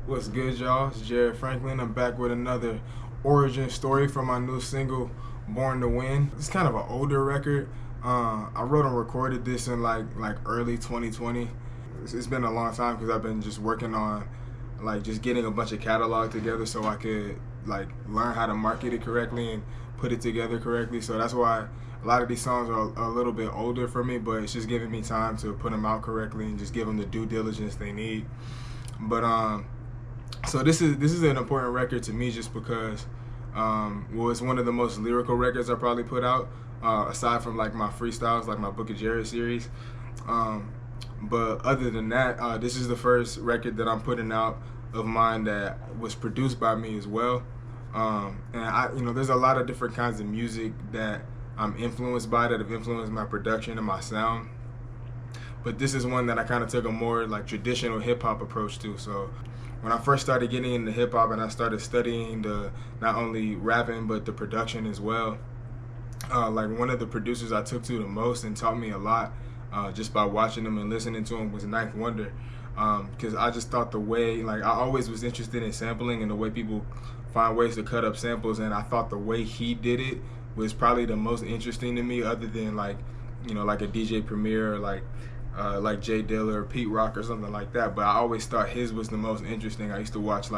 What's good, y'all? It's Jared Franklin. I'm back with another origin story from my new single, Born to Win. It's kind of an older record. I wrote and recorded this in like early 2020. It's been a long time because I've been just working on just getting a bunch of catalog together so I could learn how to market it correctly and put it together correctly. So that's why a lot of these songs are a little bit older for me, but it's just giving me time to put them out correctly and just give them the due diligence they need. But so this is an important record to me just because it's one of the most lyrical records I probably put out, aside from like my freestyles, like my Book of Jared series. But other than that, this is the first record that I'm putting out of mine that was produced by me as well. There's a lot of different kinds of music that I'm influenced by that have influenced my production and my sound. But this is one that I kind of took a more traditional hip hop approach to. So when I first started getting into hip hop and I started studying the not only rapping but the production as well, one of the producers I took to the most and taught me a lot just by watching them and listening to them was Ninth Wonder, because I just thought the way I always was interested in sampling and the way people find ways to cut up samples, and I thought the way he did it was probably the most interesting to me, other than like a DJ Premier or like Jay Dilla or Pete Rock or something like that. But I always thought his was the most interesting. I used to watch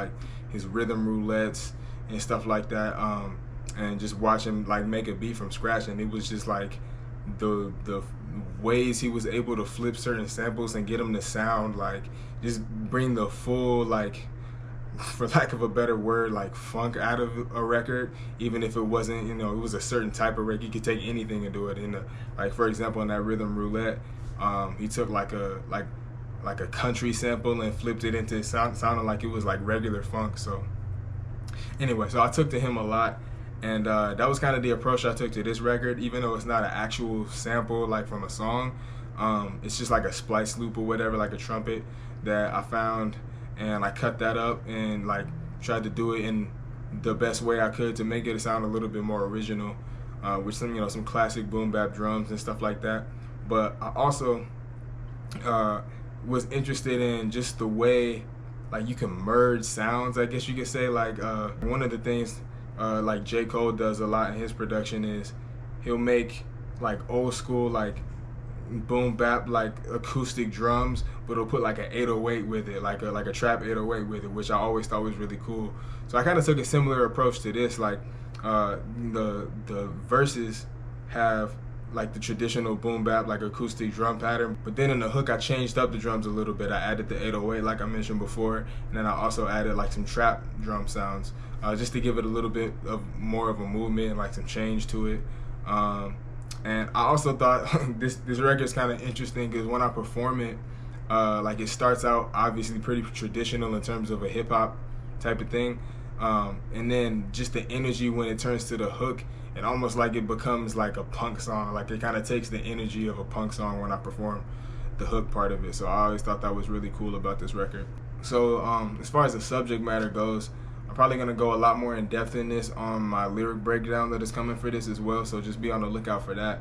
his rhythm roulettes and stuff like that, and just watch him make a beat from scratch, and it was just the ways he was able to flip certain samples and get them to sound just bring the full for lack of a better word, funk out of a record, even if it wasn't, it was a certain type of record. You could take anything and do it. In for example, in that rhythm roulette, he took like a country sample and flipped it into sounding like it was regular funk. So anyway, so I took to him a lot, and that was kind of the approach I took to this record. Even though it's not an actual sample from a song, it's just like a splice loop or whatever, like a trumpet that I found, and I cut that up and tried to do it in the best way I could to make it sound a little bit more original, with some classic boom bap drums and stuff like that. But I also was interested in just the way you can merge sounds, I guess you could say. One of the things J. Cole does a lot in his production is he'll make old school boom bap acoustic drums, but he'll put an 808 with it, like a trap 808 with it, which I always thought was really cool. So I kind of took a similar approach to this. The verses have the traditional boom bap acoustic drum pattern, but then in the hook I changed up the drums a little bit. I added the 808 like I mentioned before, and then I also added some trap drum sounds, just to give it a little bit of more of a movement and some change to it. And I also thought this record is kind of interesting because when I perform it, it starts out obviously pretty traditional in terms of a hip hop type of thing, and then just the energy when it turns to the hook, and almost it becomes a punk song. It kind of takes the energy of a punk song when I perform the hook part of it. So I always thought that was really cool about this record. So as far as the subject matter goes, I'm probably going to go a lot more in depth in this on my lyric breakdown that is coming for this as well, so just be on the lookout for that.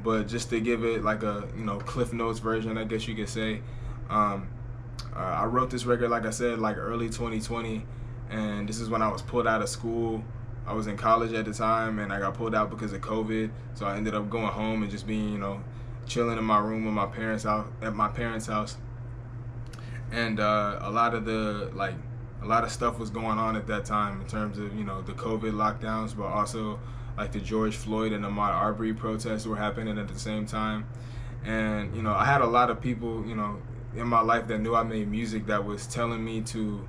But just to give it a Cliff Notes version, I guess you could say, I wrote this record, like I said, early 2020, and this is when I was pulled out of school. I was in college at the time, and I got pulled out because of COVID, so I ended up going home and just being, chilling in my room with my parents at my parents' house. And a lot of stuff was going on at that time in terms of, the COVID lockdowns, but also the George Floyd and Ahmaud Arbery protests were happening at the same time. And, I had a lot of people, in my life that knew I made music that was telling me to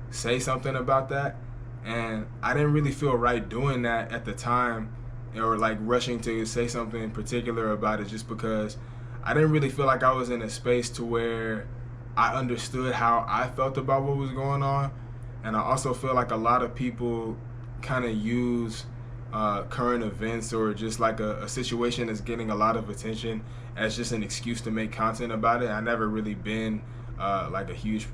say something about that. And I didn't really feel right doing that at the time, or rushing to say something in particular about it, just because I didn't really feel like I was in a space to where I understood how I felt about what was going on. And I also feel like a lot of people kind of use current events or just a situation that's getting a lot of attention as just an excuse to make content about it. I never really been a huge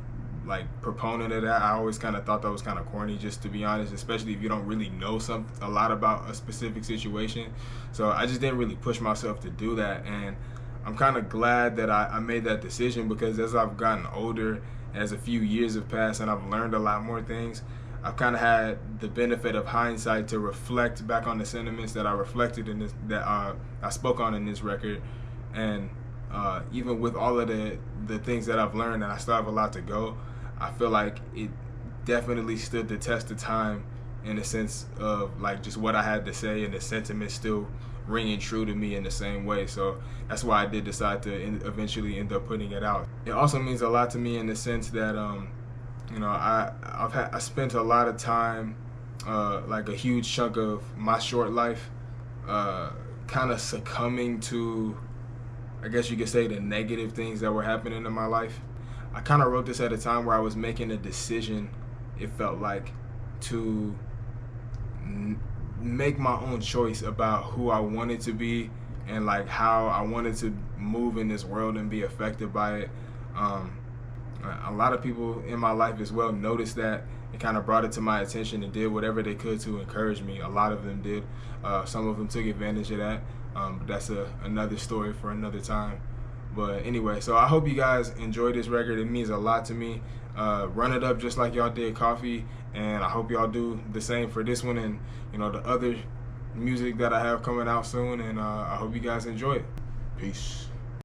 proponent of that. I always kind of thought that was kind of corny, just to be honest, especially if you don't really know a lot about a specific situation. So I just didn't really push myself to do that, and I'm kind of glad that I made that decision, because as I've gotten older as a few years have passed and I've learned a lot more things, I've kind of had the benefit of hindsight to reflect back on the sentiments that I reflected in this, that I spoke on in this record. And even with all of the things that I've learned, and I still have a lot to go, I feel like it definitely stood the test of time, in the sense of like just what I had to say, and the sentiment still ringing true to me in the same way. So that's why I did decide to eventually end up putting it out. It also means a lot to me in the sense that you know, I spent a lot of time, like a huge chunk of my short life, kind of succumbing to, I guess you could say, the negative things that were happening in my life. I kind of wrote this at a time where I was making a decision, it felt like, to make my own choice about who I wanted to be and like how I wanted to move in this world and be affected by it. A lot of people in my life as well noticed that and kind of brought it to my attention and did whatever they could to encourage me. A lot of them did. Some of them took advantage of that. But that's another story for another time. But anyway, so I hope you guys enjoy this record. It means a lot to me. Run it up just like y'all did Coffee, and I hope y'all do the same for this one and, you know, the other music that I have coming out soon. And I hope you guys enjoy it. Peace.